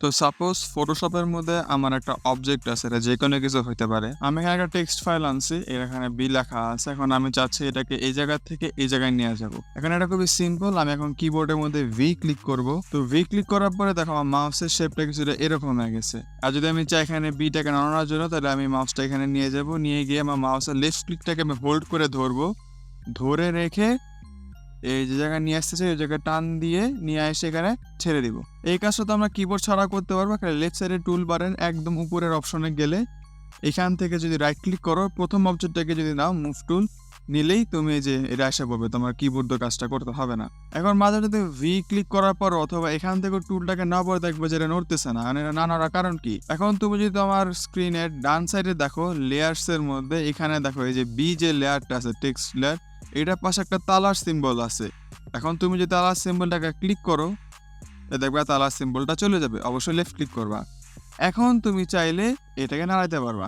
তো সাপোজ ফটোশপের মধ্যে আমার একটা অবজেক্ট আছে, এটা যেকোনো কিছু হইতে পারে। আমি এখানে একটা টেক্সট ফাইল আনছি, এর এখানে বি লেখা আছে। এখন আমি চাচ্ছি এটাকে এই জায়গা থেকে এই জায়গায় নিয়ে যাব। এখন এটা খুবই সিম্পল। আমি এখন কিবোর্ডের মধ্যে ভি ক্লিক করব। তো ভি ক্লিক করার পরে দেখো আমার মাউসের শেপটা কিছুটা এরকম হয়ে গেছে। আর যদি আমি চাই এখানে বিটাকে নাড়ানোর জন্য, তাহলে আমি মাউসটা এখানে নিয়ে যাব, নিয়ে গিয়ে আমার মাউসের লেফট ক্লিকটাকে আমি হোল্ড করে ধরবো, ধরে রেখে এই যে জায়গায় নিয়ে আসতেছে ওই জায়গায় টান দিয়ে নিয়ে এসে এখানে ছেড়ে দিব। এই কাজটা তো আমরা কিবোর্ড ছাড়া করতে পারবো। লেফট সাইডের টুল বারের একদম উপরের অপশনে গেলে এখান থেকে যদি রাইট ক্লিক করো, প্রথম অবজেক্টটাকে যদি নাও, মুভ টুল নিলেই তুমি এই যে এটা আসা পড়বে, তোমার কিবোর্ড দিয়ে কাজটা করতে হবে না। এখন মাঝে যদি ভি ক্লিক করার পর অথবা এখান থেকে টুলটাকে না পরে দেখবে যে এটা নড়তেছে না। এটা না নড়ার কারণ কি? এখন তুমি যদি তোমার স্ক্রিনের ডান সাইডে দেখো, লেয়ার্স এর মধ্যে এখানে দেখো এই যে বি যে লেয়ারটা আছে, টেক্সট লেয়ার, এটার পাশে একটা তালার সিম্বল আছে। এখন তুমি যদি তালার সিম্বলটাকে ক্লিক করো, দেখবে তালার সিম্বলটা চলে যাবে। অবশ্যই লেফট ক্লিক করবা। এখন তুমি চাইলে এটাকে নাড়াইতে পারবা।